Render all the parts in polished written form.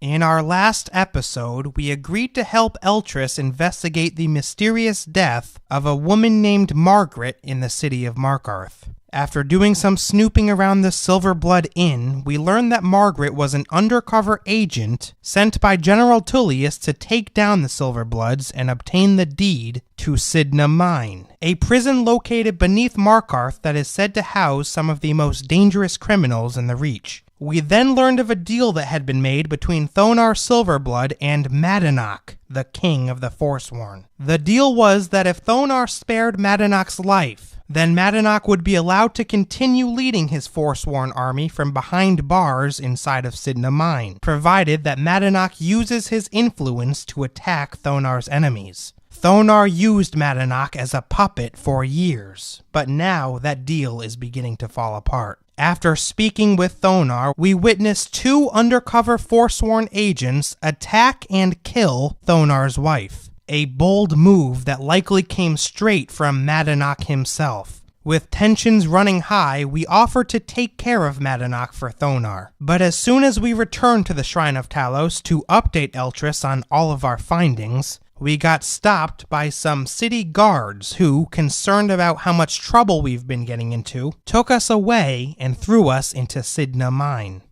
In our last episode, we agreed to help Eltrys investigate the mysterious death of a woman named Margaret in the city of Markarth. After doing some snooping around the Silverblood Inn, we learned that Margaret was an undercover agent sent by General Tullius to take down the Silverbloods and obtain the deed to Cidhna Mine, a prison located beneath Markarth that is said to house some of the most dangerous criminals in the Reach. We then learned of a deal that had been made between Thonar Silverblood and Madanach, the king of the Forsworn. The deal was that if Thonar spared Madanach's life, then Madanach would be allowed to continue leading his Forsworn army from behind bars inside of Cidhna Mine, provided that Madanach uses his influence to attack Thonar's enemies. Thonar used Madanach as a puppet for years, but now that deal is beginning to fall apart. After speaking with Thonar, we witnessed two undercover Forsworn agents attack and kill Thonar's wife. A bold move that likely came straight from Madanach himself. With tensions running high, we offered to take care of Madanach for Thonar. But as soon as we returned to the Shrine of Talos to update Eltrys on all of our findings, we got stopped by some city guards who, concerned about how much trouble we've been getting into, took us away and threw us into Cidhna Mine.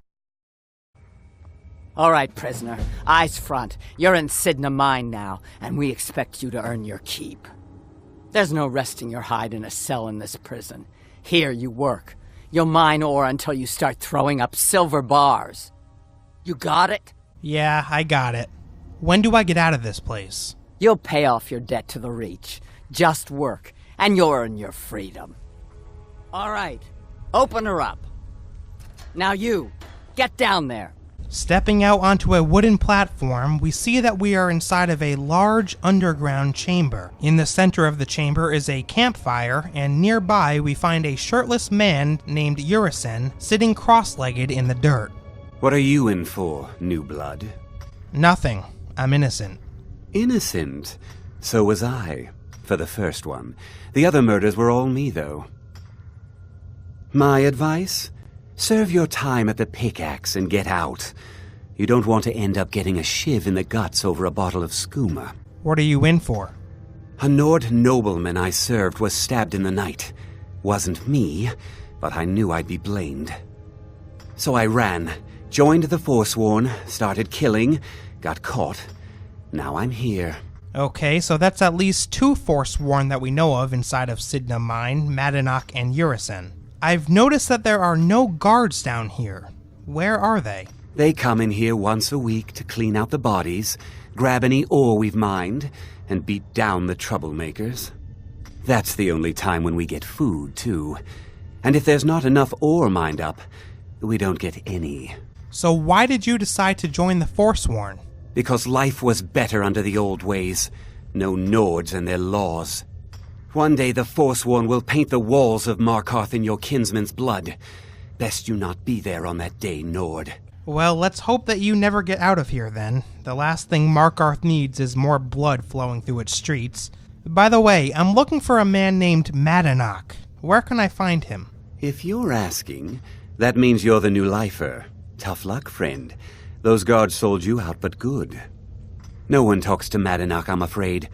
All right, prisoner. Eyes front. You're in Cidhna Mine now, and we expect you to earn your keep. There's no resting your hide in a cell in this prison. Here you work. You'll mine ore until you start throwing up silver bars. You got it? Yeah, I got it. When do I get out of this place? You'll pay off your debt to the Reach. Just work, and you'll earn your freedom. All right, open her up. Now you, get down there. Stepping out onto a wooden platform, we see that we are inside of a large underground chamber. In the center of the chamber is a campfire, and nearby we find a shirtless man named Urizen sitting cross-legged in the dirt. What are you in for, new blood? Nothing. I'm innocent. Innocent? So was I, for the first one. The other murders were all me, though. My advice? Serve your time at the pickaxe and get out. You don't want to end up getting a shiv in the guts over a bottle of skooma. What are you in for? A Nord nobleman I served was stabbed in the night. Wasn't me, but I knew I'd be blamed. So I ran, joined the Forsworn, started killing, got caught. Now I'm here. Okay, so that's at least two Forsworn that we know of inside of Cidhna Mine, Madanach and Urizen. I've noticed that there are no guards down here. Where are they? They come in here once a week to clean out the bodies, grab any ore we've mined, and beat down the troublemakers. That's the only time when we get food, too. And if there's not enough ore mined up, we don't get any. So why did you decide to join the Forsworn? Because life was better under the old ways. No Nords and their laws. One day the Forsworn will paint the walls of Markarth in your kinsman's blood. Best you not be there on that day, Nord. Well, let's hope that you never get out of here then. The last thing Markarth needs is more blood flowing through its streets. By the way, I'm looking for a man named Madanach. Where can I find him? If you're asking, that means you're the new lifer. Tough luck, friend. Those guards sold you out, but good. No one talks to Madanach, I'm afraid.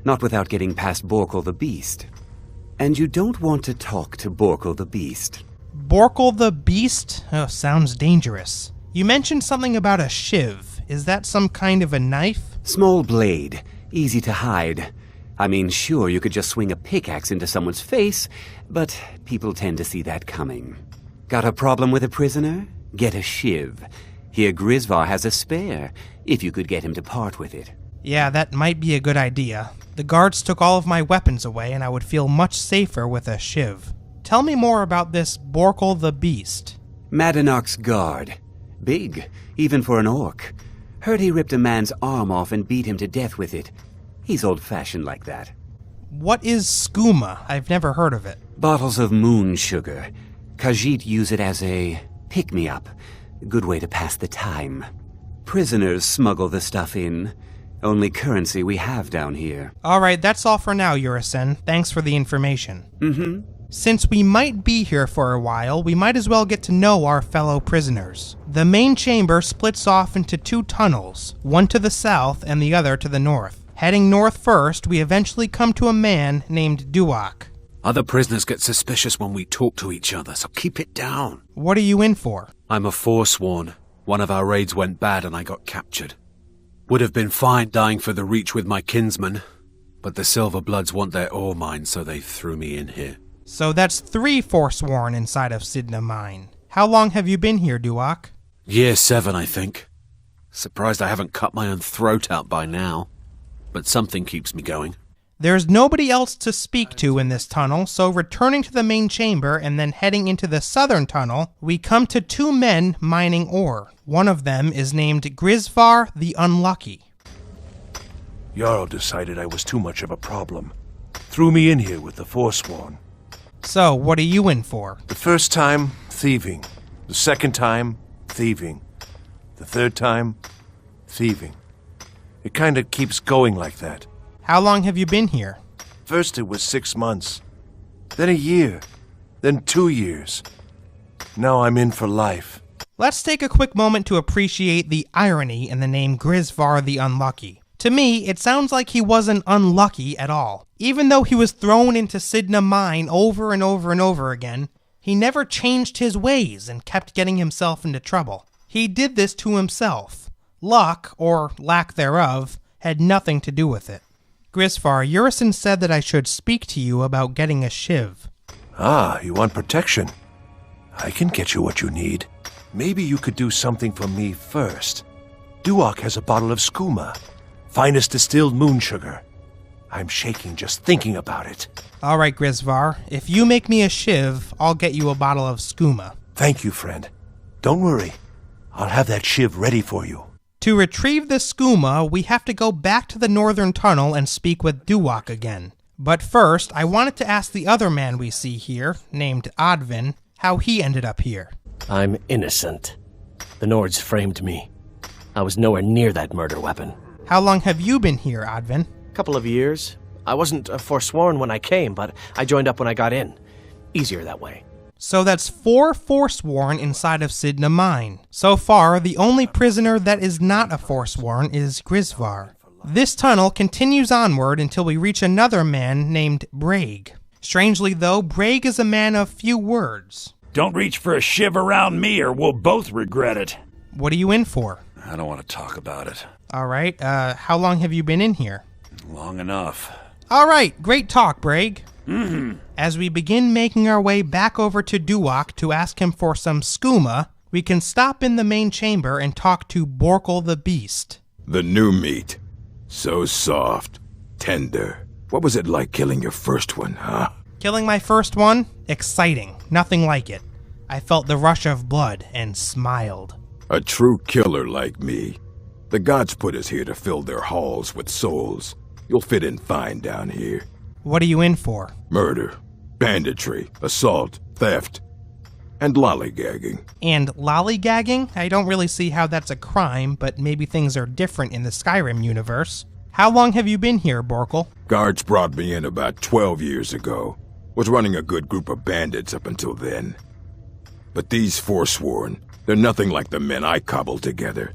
Not without getting past Borkul the Beast. And you don't want to talk to Borkul the Beast. Borkul the Beast? Oh, sounds dangerous. You mentioned something about a shiv. Is that some kind of a knife? Small blade. Easy to hide. I mean, sure, you could just swing a pickaxe into someone's face, but people tend to see that coming. Got a problem with a prisoner? Get a shiv. Here Grisvar has a spare, if you could get him to part with it. Yeah, that might be a good idea. The guards took all of my weapons away, and I would feel much safer with a shiv. Tell me more about this Borkul the Beast. Madanach's guard. Big, even for an orc. Heard he ripped a man's arm off and beat him to death with it. He's old-fashioned like that. What is skooma? I've never heard of it. Bottles of moon sugar. Khajiit use it as a pick-me-up. Good way to pass the time. Prisoners smuggle the stuff in. Only currency we have down here. Alright, that's all for now, Urizen. Thanks for the information. Since we might be here for a while, we might as well get to know our fellow prisoners. The main chamber splits off into 2 tunnels, one to the south and the other to the north. Heading north first, we eventually come to a man named Duak. Other prisoners get suspicious when we talk to each other, so keep it down. What are you in for? I'm a Forsworn. One of our raids went bad and I got captured. Would have been fine dying for the Reach with my kinsmen, but the Silverbloods want their ore mine, so they threw me in here. So that's 3 Forsworn inside of Cidhna Mine. How long have you been here, Duak? Year 7, I think. Surprised I haven't cut my own throat out by now. But something keeps me going. There's nobody else to speak to in this tunnel, so returning to the main chamber and then heading into the southern tunnel, we come to 2 men mining ore. One of them is named Grisvar the Unlucky. Jarl decided I was too much of a problem. Threw me in here with the Forsworn. So, what are you in for? The first time, thieving. The second time, thieving. The third time, thieving. It kind of keeps going like that. How long have you been here? First it was 6 months. Then a year. Then 2 years. Now I'm in for life. Let's take a quick moment to appreciate the irony in the name Grisvar the Unlucky. To me, it sounds like he wasn't unlucky at all. Even though he was thrown into Cidhna Mine over and over and over again, he never changed his ways and kept getting himself into trouble. He did this to himself. Luck, or lack thereof, had nothing to do with it. Grisvar, Urison said that I should speak to you about getting a shiv. Ah, you want protection? I can get you what you need. Maybe you could do something for me first. Duak has a bottle of skooma. Finest distilled moon sugar. I'm shaking just thinking about it. All right, Grisvar. If you make me a shiv, I'll get you a bottle of skooma. Thank you, friend. Don't worry. I'll have that shiv ready for you. To retrieve the skooma, we have to go back to the northern tunnel and speak with Duak again. But first, I wanted to ask the other man we see here, named Advin, how he ended up here. I'm innocent. The Nords framed me. I was nowhere near that murder weapon. How long have you been here, Advin? Couple of years. I wasn't Forsworn when I came, but I joined up when I got in. Easier that way. So that's 4 Forsworn inside of Cidhna Mine. So far, the only prisoner that is not a Forsworn is Grisvar. This tunnel continues onward until we reach another man named Braig. Strangely though, Braig is a man of few words. Don't reach for a shiv around me or we'll both regret it. What are you in for? I don't want to talk about it. All right, how long have you been in here? Long enough. All right, great talk, Braig. As we begin making our way back over to Duak to ask him for some skooma, we can stop in the main chamber and talk to Borkul the Beast. The new meat. So soft, tender. What was it like killing your first one, huh? Killing my first one? Exciting. Nothing like it. I felt the rush of blood and smiled. A true killer like me. The gods put us here to fill their halls with souls. You'll fit in fine down here. What are you in for? Murder, banditry, assault, theft, and lollygagging. And lollygagging? I don't really see how that's a crime, but maybe things are different in the Skyrim universe. How long have you been here, Borkul? Guards brought me in about 12 years ago. Was running a good group of bandits up until then. But these Forsworn, they're nothing like the men I cobbled together.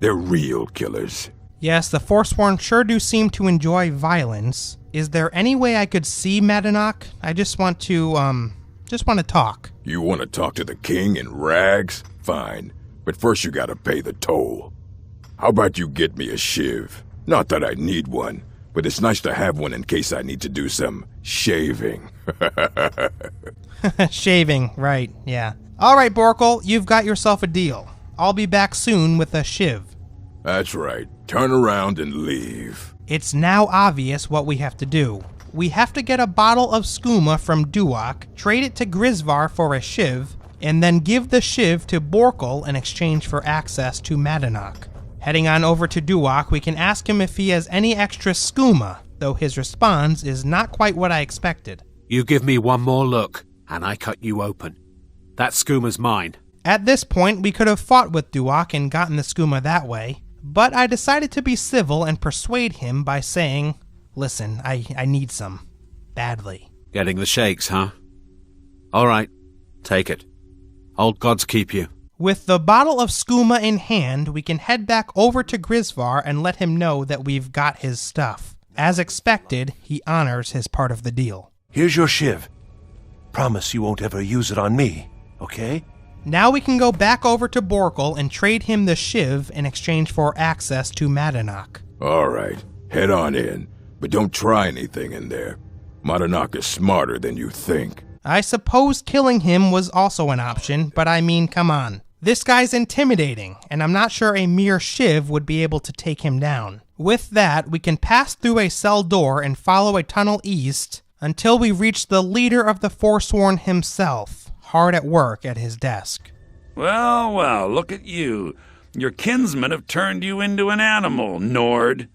They're real killers. Yes, the Forsworn sure do seem to enjoy violence. Is there any way I could see Madanach? I just want to talk. You want to talk to the king in rags? Fine. But first you gotta pay the toll. How about you get me a shiv? Not that I need one, but it's nice to have one in case I need to do some shaving. Shaving, right, yeah. All right, Borkul, you've got yourself a deal. I'll be back soon with a shiv. That's right. Turn around and leave. It's now obvious what we have to do. We have to get a bottle of skooma from Duak, trade it to Grisvar for a shiv, and then give the shiv to Borkul in exchange for access to Madanach. Heading on over to Duak, we can ask him if he has any extra skooma, though his response is not quite what I expected. You give me one more look, and I cut you open. That skooma's mine. At this point, we could have fought with Duak and gotten the skooma that way, but I decided to be civil and persuade him by saying, listen, I need some. Badly. Getting the shakes, huh? All right, take it. Old gods keep you. With the bottle of skooma in hand, we can head back over to Grisvar and let him know that we've got his stuff. As expected, he honors his part of the deal. Here's your shiv. Promise you won't ever use it on me, okay? Now we can go back over to Borkul and trade him the shiv in exchange for access to Madanach. All right, head on in, but don't try anything in there. Madanach is smarter than you think. I suppose killing him was also an option, but I mean, come on. This guy's intimidating, and I'm not sure a mere shiv would be able to take him down. With that, we can pass through a cell door and follow a tunnel east until we reach the leader of the Forsworn himself, hard at work at his desk. Well, well, look at you. Your kinsmen have turned you into an animal, Nord.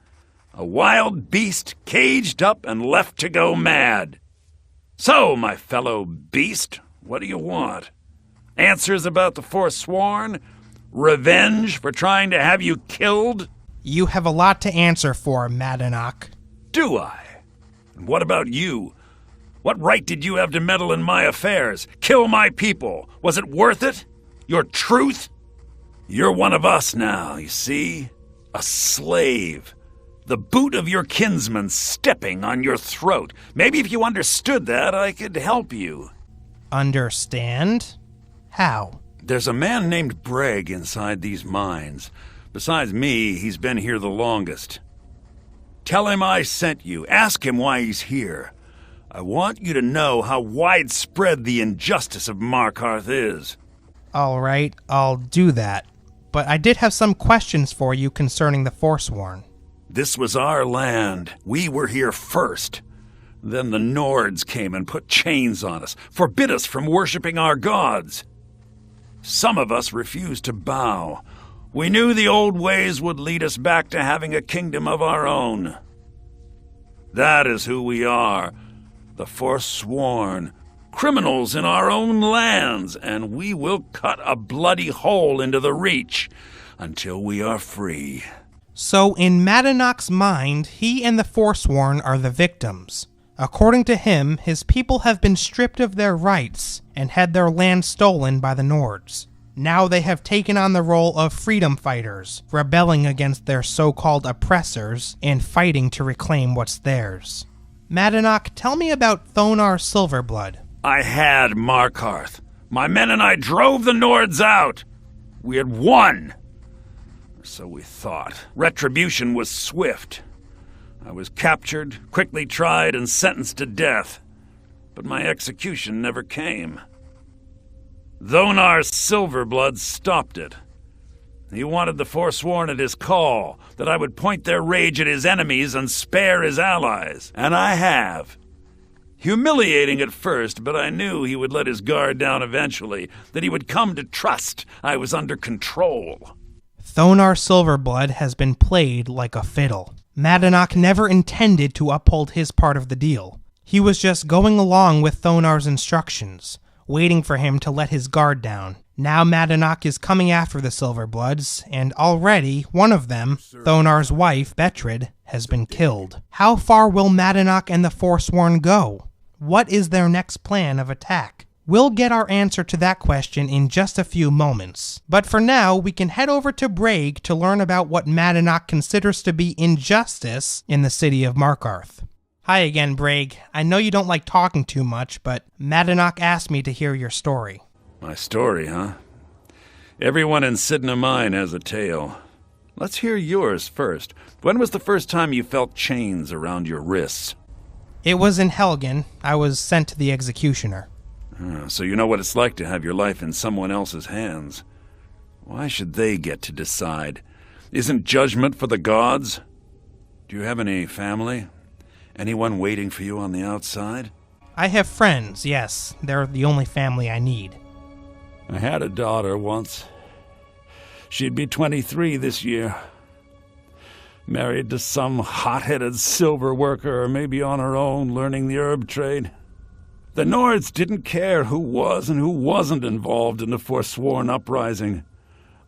A wild beast caged up and left to go mad. So, my fellow beast, what do you want? Answers about the Forsworn? Revenge for trying to have you killed? You have a lot to answer for, Madanach. Do I? And what about you? What right did you have to meddle in my affairs? Kill my people? Was it worth it? Your truth? You're one of us now, you see? A slave. The boot of your kinsman stepping on your throat. Maybe if you understood that, I could help you. Understand? How? There's a man named Breg inside these mines. Besides me, he's been here the longest. Tell him I sent you. Ask him why he's here. I want you to know how widespread the injustice of Markarth is. All right, I'll do that. But I did have some questions for you concerning the Forsworn. This was our land. We were here first. Then the Nords came and put chains on us, forbid us from worshipping our gods. Some of us refused to bow. We knew the old ways would lead us back to having a kingdom of our own. That is who we are, the Forsworn, criminals in our own lands, and we will cut a bloody hole into the Reach until we are free. So, in Madanach's mind, he and the Forsworn are the victims. According to him, his people have been stripped of their rights and had their land stolen by the Nords. Now they have taken on the role of freedom fighters, rebelling against their so-called oppressors and fighting to reclaim what's theirs. Madanach, tell me about Thonar Silverblood. I had Markarth. My men and I drove the Nords out. We had won. So we thought. Retribution was swift. I was captured, quickly tried, and sentenced to death. But my execution never came. Thonar Silverblood stopped it. He wanted the Forsworn at his call, that I would point their rage at his enemies and spare his allies. And I have. Humiliating at first, but I knew he would let his guard down eventually, that he would come to trust I was under control. Thonar Silverblood has been played like a fiddle. Madanach never intended to uphold his part of the deal. He was just going along with Thonar's instructions, waiting for him to let his guard down. Now Madanach is coming after the Silverbloods, and already one of them, Thonar's wife, Betrid, has been killed. How far will Madanach and the Forsworn go? What is their next plan of attack? We'll get our answer to that question in just a few moments. But for now, we can head over to Breg to learn about what Madanach considers to be injustice in the city of Markarth. Hi again, Breg. I know you don't like talking too much, but Madanach asked me to hear your story. My story, huh? Everyone in Cidhna Mine has a tale. Let's hear yours first. When was the first time you felt chains around your wrists? It was in Helgen. I was sent to the executioner. So you know what it's like to have your life in someone else's hands. Why should they get to decide? Isn't judgment for the gods? Do you have any family? Anyone waiting for you on the outside? I have friends, yes. They're the only family I need. I had a daughter once. She'd be 23 this year. Married to some hot-headed silver worker, or maybe on her own, learning the herb trade. The Nords didn't care who was and who wasn't involved in the Forsworn uprising.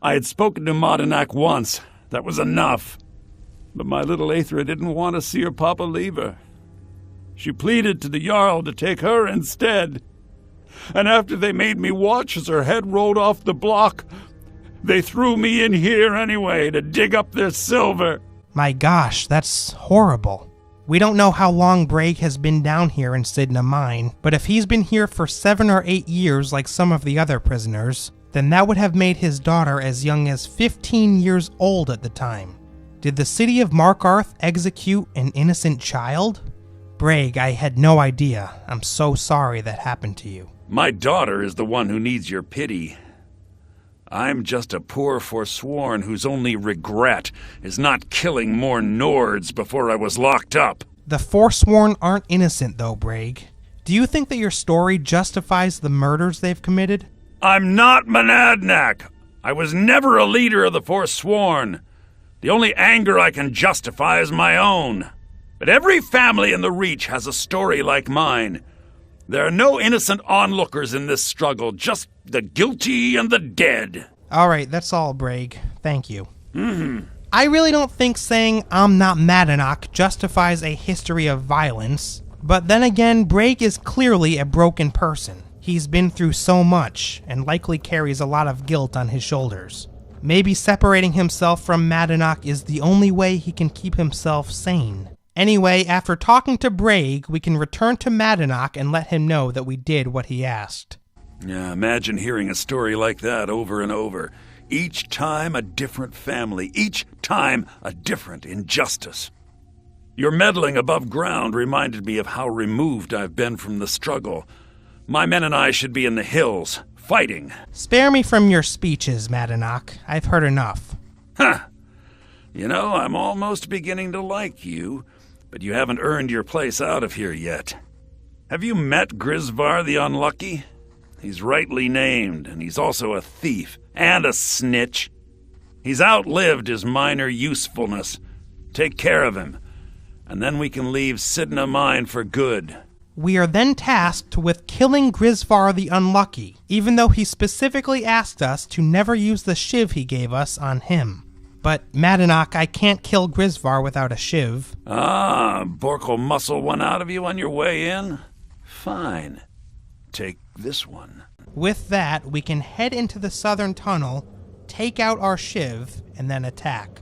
I had spoken to Madanach once. That was enough. But my little Aethra didn't want to see her papa leave her. She pleaded to the Jarl to take her instead. and after they made me watch as her head rolled off the block, they threw me in here anyway to dig up their silver. My gosh, that's horrible. We don't know how long Brage has been down here in Cidhna Mine, but if he's been here for 7 or 8 years like some of the other prisoners, then that would have made his daughter as young as 15 years old at the time. Did the city of Markarth execute an innocent child? Brage, I had no idea. I'm so sorry that happened to you. My daughter is the one who needs your pity. I'm just a poor Forsworn whose only regret is not killing more Nords before I was locked up. The Forsworn aren't innocent though, Brage. Do you think that your story justifies the murders they've committed? I'm not Madanach. I was never a leader of the Forsworn. The only anger I can justify is my own. But every family in the Reach has a story like mine. There are no innocent onlookers in this struggle, just the guilty and the dead. All right, that's all, Brage. Thank you. I really don't think saying I'm not Madanach justifies a history of violence, but then again, Brage is clearly a broken person. He's been through so much, and likely carries a lot of guilt on his shoulders. Maybe separating himself from Madanach is the only way he can keep himself sane. Anyway, after talking to Brage, we can return to Madanach and let him know that we did what he asked. Yeah, imagine hearing a story like that over and over. Each time a different family, each time a different injustice. Your meddling above ground reminded me of how removed I've been from the struggle. My men and I should be in the hills, fighting. Spare me from your speeches, Madanach. I've heard enough. Huh. You know, I'm almost beginning to like you, but you haven't earned your place out of here yet. Have you met Grisvar the Unlucky? He's rightly named, and he's also a thief and a snitch. He's outlived his minor usefulness. Take care of him, and then we can leave Cidhna Mine for good. We are then tasked with killing Grisvar the Unlucky, even though he specifically asked us to never use the shiv he gave us on him. But, Madanach, I can't kill Grisvar without a shiv. Ah, Borkul muscle one out of you on your way in? Fine. Take this one. With that, we can head into the southern tunnel, take out our shiv, and then attack.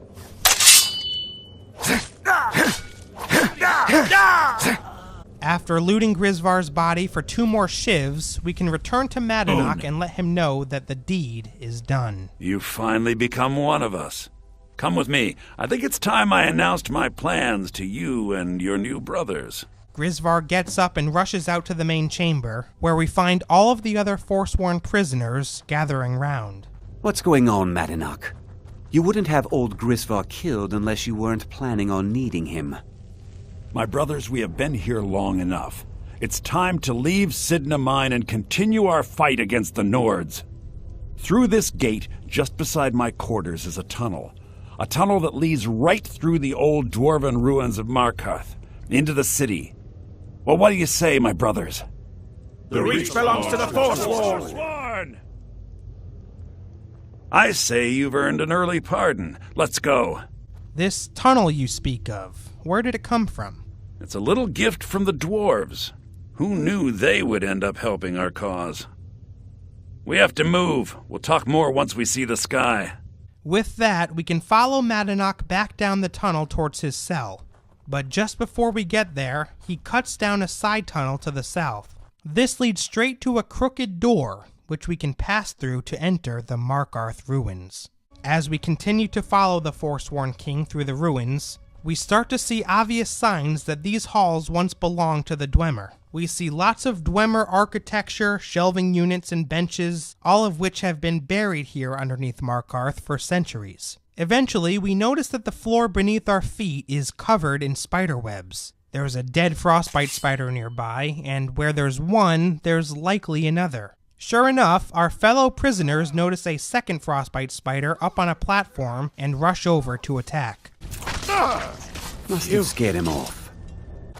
After looting Grisvar's body for 2 more shivs, we can return to Madanach and let him know that the deed is done. You've finally become one of us. Come with me. I think it's time I announced my plans to you and your new brothers. Grisvar gets up and rushes out to the main chamber, where we find all of the other Forsworn prisoners gathering round. What's going on, Madanach? You wouldn't have old Grisvar killed unless you weren't planning on needing him. My brothers, we have been here long enough. It's time to leave Cidhna Mine and continue our fight against the Nords. Through this gate, just beside my quarters, is a tunnel. A tunnel that leads right through the old dwarven ruins of Markarth, into the city. Well, what do you say, my brothers? The Reach belongs to the Forsworn! I say you've earned an early pardon. Let's go. This tunnel you speak of, where did it come from? It's a little gift from the dwarves. Who knew they would end up helping our cause? We have to move. We'll talk more once we see the sky. With that, we can follow Madanach back down the tunnel towards his cell. But just before we get there, he cuts down a side tunnel to the south. This leads straight to a crooked door, which we can pass through to enter the Markarth ruins. As we continue to follow the Forsworn King through the ruins, we start to see obvious signs that these halls once belonged to the Dwemer. We see lots of Dwemer architecture, shelving units, and benches, all of which have been buried here underneath Markarth for centuries. Eventually, we notice that the floor beneath our feet is covered in spider webs. There's a dead frostbite spider nearby, and where there's one, there's likely another. Sure enough, our fellow prisoners notice a second frostbite spider up on a platform and rush over to attack. Must have scared him off.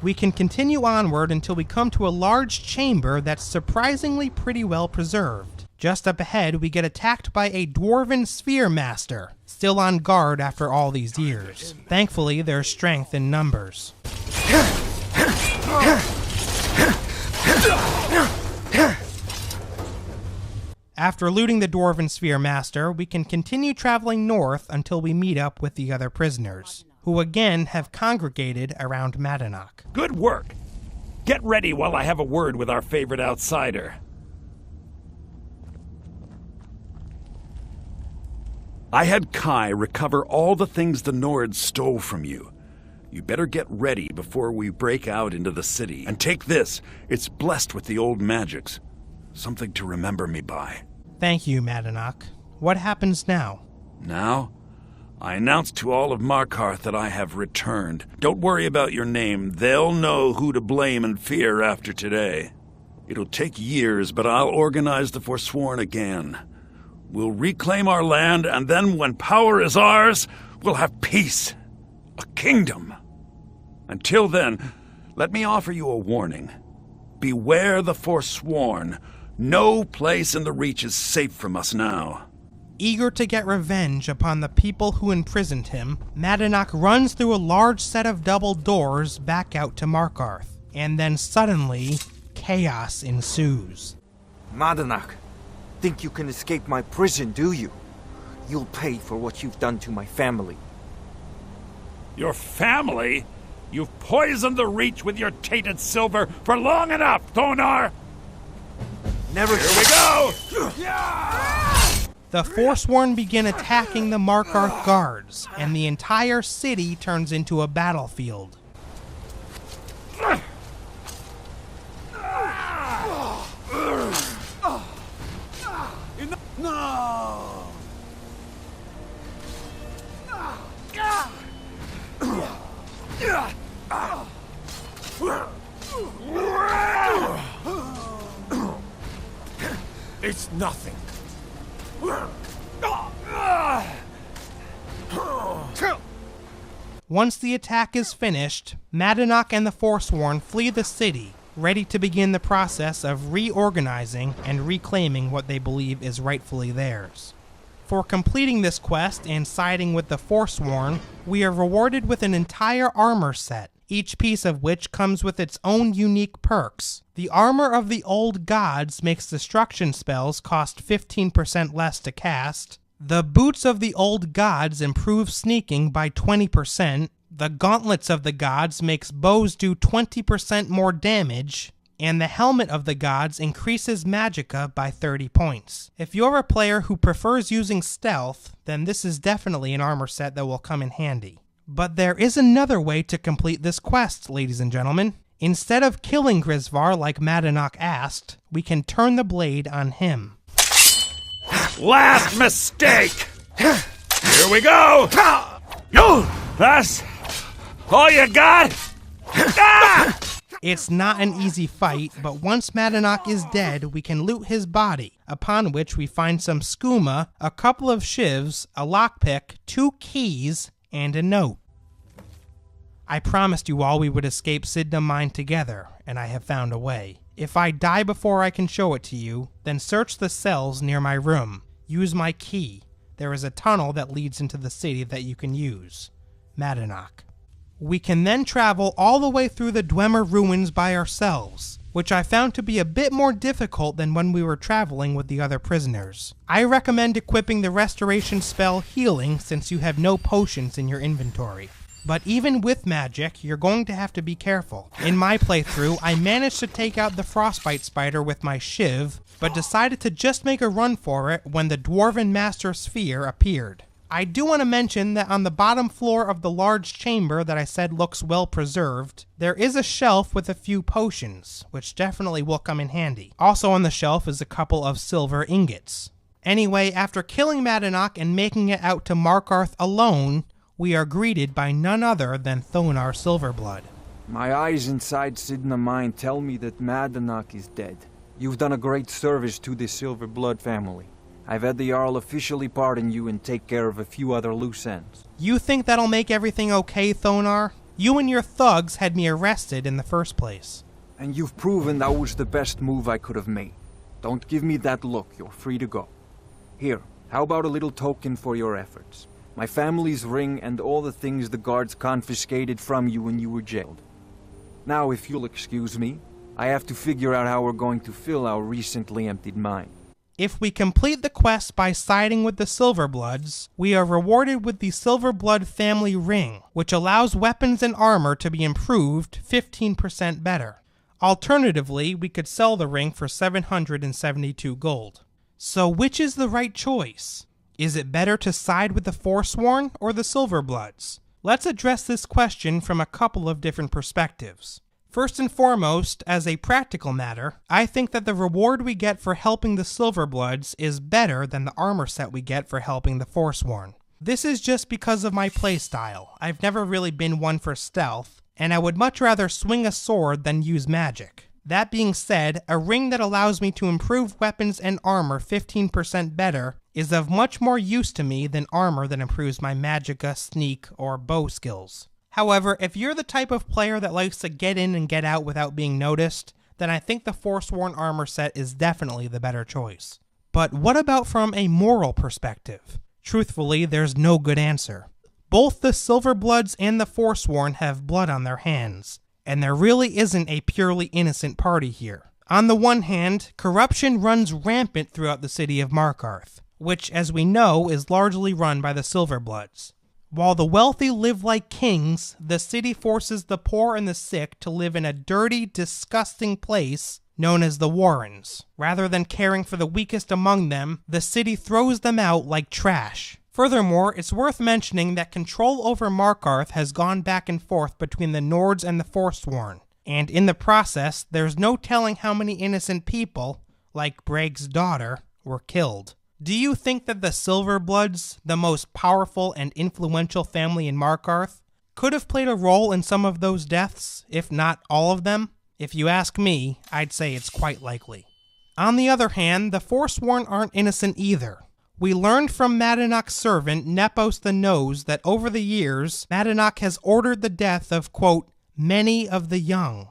We can continue onward until we come to a large chamber that's surprisingly pretty well preserved. Just up ahead, we get attacked by a dwarven sphere master, still on guard after all these years. Thankfully, there's strength in numbers. After looting the Dwarven Sphere Master, we can continue traveling north until we meet up with the other prisoners, who again have congregated around Madanach. Good work. Get ready while I have a word with our favorite outsider. I had Kai recover all the things the Nords stole from you. You better get ready before we break out into the city. And take this. It's blessed with the old magics. Something to remember me by. Thank you, Madanach. What happens now? Now? I announced to all of Markarth that I have returned. Don't worry about your name. They'll know who to blame and fear after today. It'll take years, but I'll organize the Forsworn again. We'll reclaim our land, and then when power is ours, we'll have peace. A kingdom. Until then, let me offer you a warning. Beware the Forsworn. No place in the Reach is safe from us now. Eager to get revenge upon the people who imprisoned him, Madanach runs through a large set of double doors back out to Markarth, and then suddenly, chaos ensues. Madanach, think you can escape my prison, do you? You'll pay for what you've done to my family. Your family? You've poisoned the Reach with your tainted silver for long enough, Thonar! Never. Here we go! The Forsworn begin attacking the Markarth guards, and the entire city turns into a battlefield. No! It's nothing. Once the attack is finished, Madanach and the Forsworn flee the city, ready to begin the process of reorganizing and reclaiming what they believe is rightfully theirs. For completing this quest and siding with the Forsworn, we are rewarded with an entire armor set, each piece of which comes with its own unique perks. The armor of the old gods makes destruction spells cost 15% less to cast. The boots of the old gods improve sneaking by 20%. The gauntlets of the gods makes bows do 20% more damage. And the helmet of the gods increases magicka by 30 points. If you're a player who prefers using stealth, then this is definitely an armor set that will come in handy. But there is another way to complete this quest, ladies and gentlemen. Instead of killing Grisvar like Madanach asked, we can turn the blade on him. Last mistake! Here we go! That's all you got? Ah! It's not an easy fight, but once Madanach is dead, we can loot his body, upon which we find some skooma, a couple of shivs, a lockpick, 2 keys, and a note. I promised you all we would escape Cidhna Mine together, and I have found a way. If I die before I can show it to you, then search the cells near my room. Use my key. There is a tunnel that leads into the city that you can use. Madanach. We can then travel all the way through the Dwemer ruins by ourselves, which I found to be a bit more difficult than when we were traveling with the other prisoners. I recommend equipping the restoration spell Healing since you have no potions in your inventory. But even with magic, you're going to have to be careful. In my playthrough, I managed to take out the frostbite spider with my shiv, but decided to just make a run for it when the Dwarven Master Sphere appeared. I do want to mention that on the bottom floor of the large chamber that I said looks well preserved, there is a shelf with a few potions, which definitely will come in handy. Also on the shelf is a couple of silver ingots. Anyway, after killing Madanach and making it out to Markarth alone, we are greeted by none other than Thonar Silverblood. My eyes inside Cidhna Mine tell me that Madanach is dead. You've done a great service to the Silverblood family. I've had the Jarl officially pardon you and take care of a few other loose ends. You think that'll make everything okay, Thonar? You and your thugs had me arrested in the first place. And you've proven that was the best move I could have made. Don't give me that look, you're free to go. Here, how about a little token for your efforts? My family's ring and all the things the guards confiscated from you when you were jailed. Now, if you'll excuse me, I have to figure out how we're going to fill our recently emptied mine. If we complete the quest by siding with the Silverbloods, we are rewarded with the Silverblood family ring, which allows weapons and armor to be improved 15% better. Alternatively, we could sell the ring for 772 gold. So which is the right choice? Is it better to side with the Forsworn or the Silverbloods? Let's address this question from a couple of different perspectives. First and foremost, as a practical matter, I think that the reward we get for helping the Silverbloods is better than the armor set we get for helping the Forsworn. This is just because of my playstyle. I've never really been one for stealth, and I would much rather swing a sword than use magic. That being said, a ring that allows me to improve weapons and armor 15% better is of much more use to me than armor that improves my magicka, sneak, or bow skills. However, if you're the type of player that likes to get in and get out without being noticed, then I think the Forsworn armor set is definitely the better choice. But what about from a moral perspective? Truthfully, there's no good answer. Both the Silverbloods and the Forsworn have blood on their hands, and there really isn't a purely innocent party here. On the one hand, corruption runs rampant throughout the city of Markarth, which, as we know, is largely run by the Silverbloods. While the wealthy live like kings, the city forces the poor and the sick to live in a dirty, disgusting place known as the Warrens. Rather than caring for the weakest among them, the city throws them out like trash. Furthermore, it's worth mentioning that control over Markarth has gone back and forth between the Nords and the Forsworn, and in the process, there's no telling how many innocent people, like Bragg's daughter, were killed. Do you think that the Silverbloods, the most powerful and influential family in Markarth, could have played a role in some of those deaths, if not all of them? If you ask me, I'd say it's quite likely. On the other hand, the Forsworn aren't innocent either. We learned from Madanach's servant, Nepos the Nose, that over the years, Madanach has ordered the death of, quote, many of the young.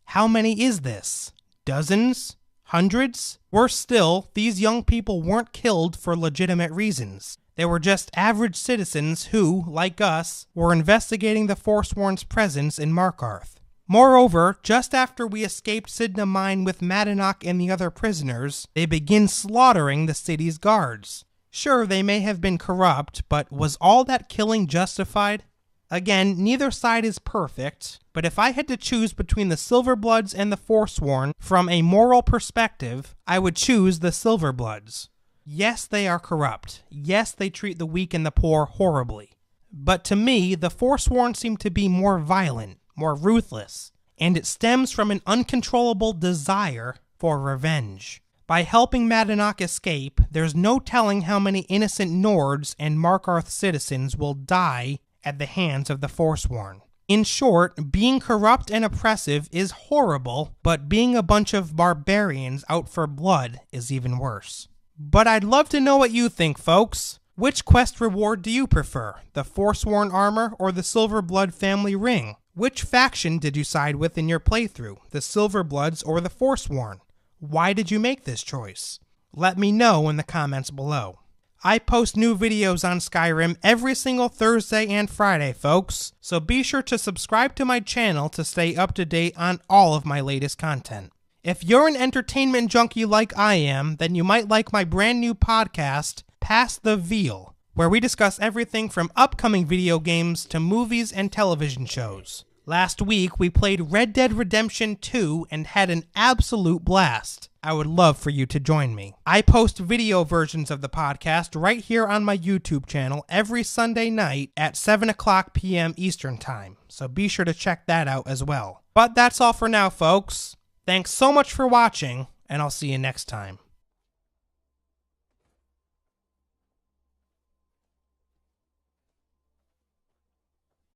How many is this? Dozens? Hundreds? Worse still, these young people weren't killed for legitimate reasons. They were just average citizens who, like us, were investigating the Forsworn's presence in Markarth. Moreover, just after we escaped Cidhna Mine with Madanach and the other prisoners, they begin slaughtering the city's guards. Sure, they may have been corrupt, but was all that killing justified? Again, neither side is perfect, but if I had to choose between the Silverbloods and the Forsworn from a moral perspective, I would choose the Silverbloods. Yes, they are corrupt. Yes, they treat the weak and the poor horribly. But to me, the Forsworn seem to be more violent, more ruthless, and it stems from an uncontrollable desire for revenge. By helping Madanach escape, there's no telling how many innocent Nords and Markarth citizens will die at the hands of the Forsworn. In short, being corrupt and oppressive is horrible, but being a bunch of barbarians out for blood is even worse. But I'd love to know what you think, folks. Which quest reward do you prefer, the Forsworn armor or the Silverblood family ring? Which faction did you side with in your playthrough, the Silverbloods or the Forsworn? Why did you make this choice? Let me know in the comments below. I post new videos on Skyrim every single Thursday and Friday, folks, so be sure to subscribe to my channel to stay up to date on all of my latest content. If you're an entertainment junkie like I am, then you might like my brand new podcast, Pass the Veal, where we discuss everything from upcoming video games to movies and television shows. Last week, we played Red Dead Redemption 2 and had an absolute blast. I would love for you to join me. I post video versions of the podcast right here on my YouTube channel every Sunday night at 7 o'clock p.m. Eastern Time, so be sure to check that out as well. But that's all for now, folks. Thanks so much for watching, and I'll see you next time.